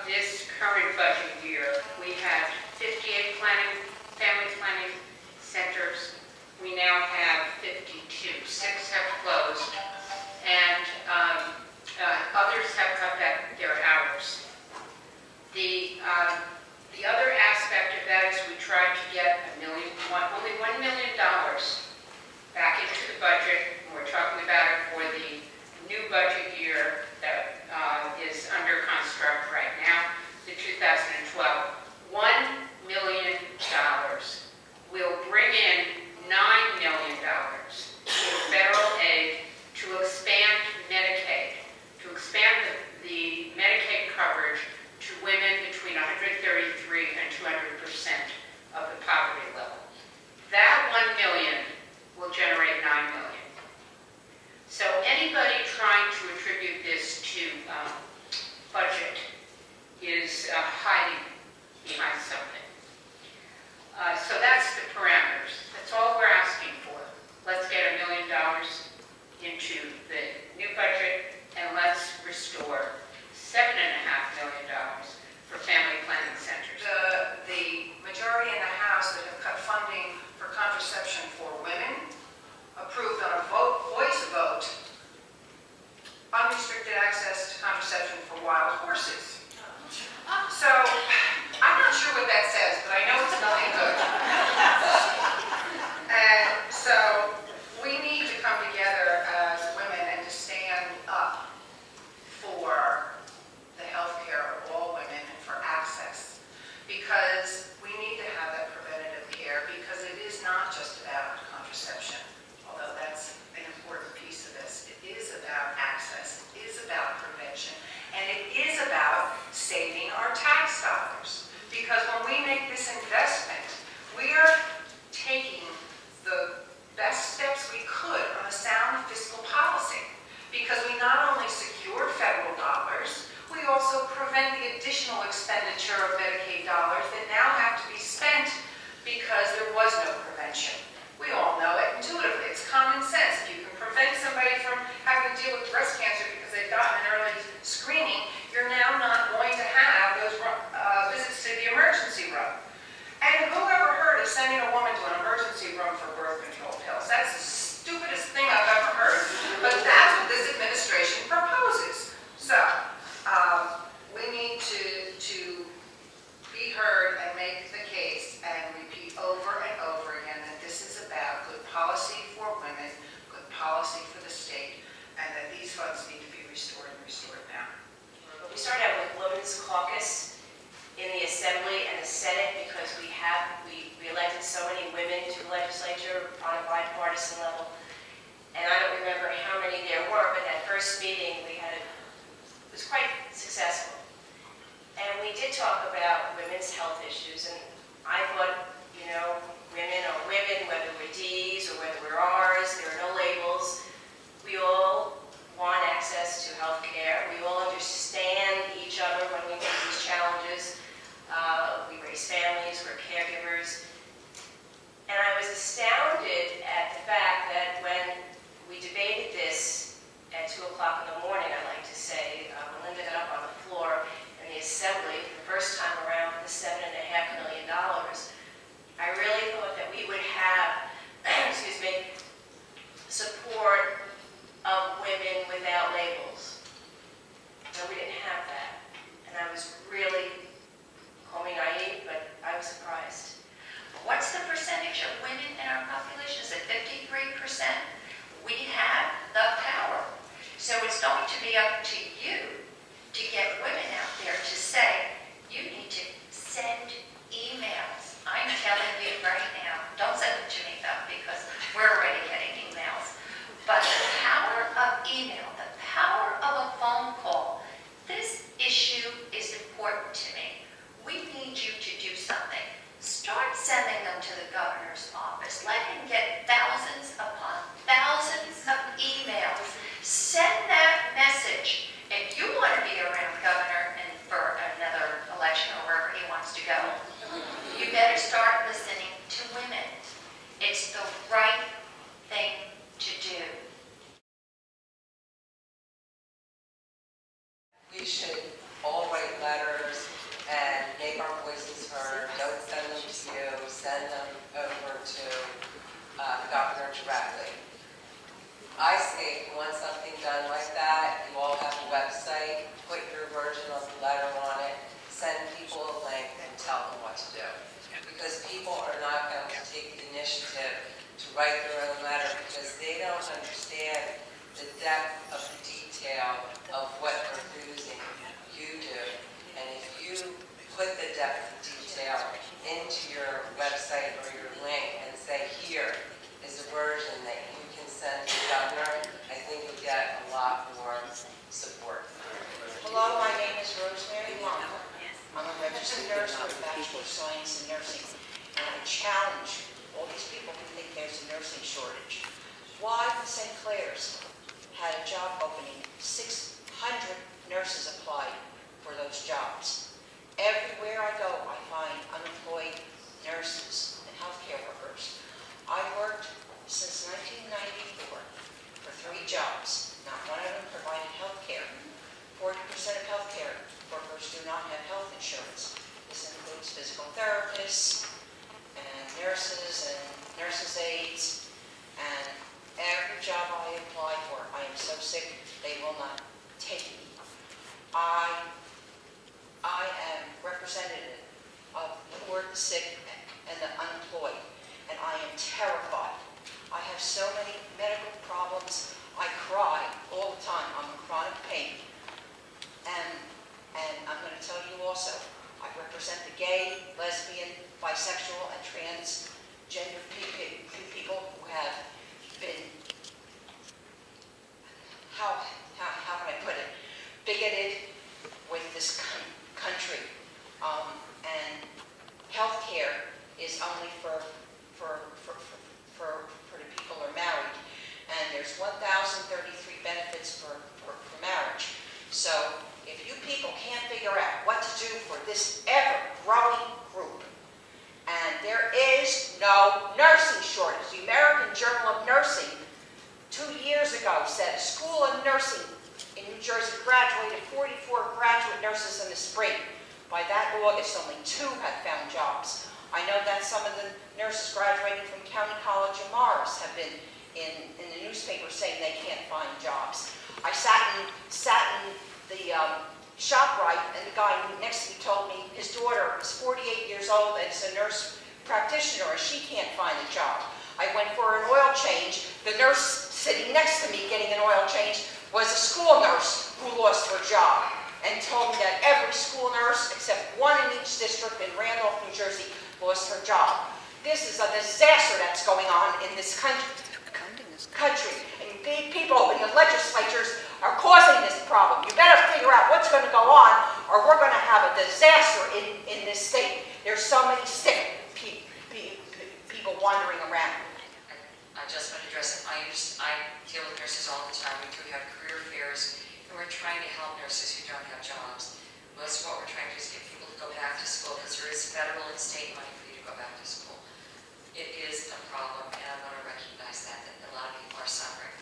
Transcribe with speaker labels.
Speaker 1: this current budget year, we had 58 family planning centers. We now have 52. 6 have closed, and others have cut back their hours. The other aspect of that is we tried to get only $1 million back into the budget, and we're talking about it for the new budget year that is under construct right now, the 2012. $1 million will bring in $9 million in federal aid to expand Medicaid, to expand the Medicaid coverage to women between 133 and 200% of the poverty level. That $1 million will generate $9 million. So anybody trying to attribute this to budget is hiding behind something. So that's the parameters. That's all we're asking for. Let's get $1 million into the new budget, and let's restore $7.5 million for family planning centers.
Speaker 2: The majority in the House that have cut funding for contraception for women approved on a voice vote unrestricted access to contraception for wild horses. So I'm not sure what that says, but I know it's nothing good. And so we need to come together as women and to stand up for the health care of all women and for access, because we need to have that preventative care, because it is not just about contraception, although that's an important piece of this. It is about access, it is about prevention, and it is about saving our tax dollars. Because when we make this investment, we are taking the best steps we could on a sound fiscal policy. Because we not only secure federal dollars, we also prevent the additional expenditure of Medicaid dollars that now have to be spent because there was no prevention. We all know it intuitively. It's common sense. If you can prevent somebody from having to deal with breast cancer because they've gotten an early screening, you're now not going to have those visits to the emergency room. And who ever heard of sending a woman to an emergency room for birth control pills? That's the stupidest thing I've ever heard. But that's what this administration proposes. So we need to be heard and make the case and repeat over and over again that this is about good policy for women, good policy for the state, and that these funds need to be restored and restored now.
Speaker 3: We started out with Women's Caucus in the Assembly and the Senate because we elected so many women to the legislature on a bipartisan level. And I don't remember how many there were, but that first meeting we had, it was quite successful. And we did talk about women's health issues, and I thought, women are women, whether we're D's or whether we're R's, there are no labels. We all want access to health care. We all understand each other when we make these challenges. We raise families, we're caregivers. And I was astounded at the fact that when we debated this at 2 o'clock in the morning, I like to say, when Linda got up on the floor in the Assembly for the first time around for the $7.5 million, I really thought that we would have, support of women without labels. No, we didn't have that. And I was really, call me naive, but I was surprised.
Speaker 4: What's the percentage of women in our population? Is it 53%? We have the power. So it's going to be up to you to get women out there to say, you need to send emails. I'm telling you right now, don't send them to me though, because we're already getting emails. But the power of email, the power of a phone call, this issue is important to me. We need you to do something. Start sending them to the governor's office. Let him get thousands upon thousands of emails. Send that message. If
Speaker 5: detail of what enthusing you do. And if you put the depth of detail into your website or your link and say, here is a version that you can send to the governor, I think you'll get a lot more support.
Speaker 6: Hello, my name is Rosemary Weinberg. I'm a registered nurse with a Bachelor of Science in Nursing. And I challenge all these people who think there's a nursing shortage. Why when St. Clair's had a job opening, 600 nurses applied for those jobs. Everywhere I go, I find unemployed nurses and healthcare workers. I worked since 1994 for 3 jobs. Not one of them provided health care. 40% of healthcare workers do not have health insurance. This includes physical therapists and nurses aides. And every job I apply for, I am so sick they will not take me. I am representative of the poor, the sick, and the unemployed, and I am terrified. I have so many medical problems. I cry all the time. I'm in chronic pain. And I'm going to tell you also, I represent the gay, lesbian, bisexual, and transgender people who have been, how can I put it, bigoted with this country. And health care is only for the people who are married. And there's 1,033 benefits for marriage. So if you people can't figure out what to do for this ever-growing group, and there is no nursing shortage. The American Journal of Nursing 2 years ago said a school of nursing in New Jersey graduated 44 graduate nurses in the spring. By that August, only 2 had found jobs. I know that some of the nurses graduating from County College of Morris have been in the newspaper saying they can't find jobs. I sat in the ShopRite, and the guy next to me told me his daughter is 48 years old and is a nurse practitioner, and she can't find a job. I went for an oil change. The nurse sitting next to me getting an oil change was a school nurse who lost her job, and told me that every school nurse, except 1 in each district in Randolph, New Jersey, lost her job. This is a disaster that's going on in this country. And people in the legislatures are causing this problem. You better figure out what's going to go on, or we're going to have a disaster in this state. There's so many sick people wandering around.
Speaker 7: I just want to address it. I deal with nurses all the time. We do have career fairs, and we're trying to help nurses who don't have jobs. Most of what we're trying to do is get people to go back to school, because there is federal and state money for you to go back to school. It is a problem, and I want to recognize that a lot of people are suffering.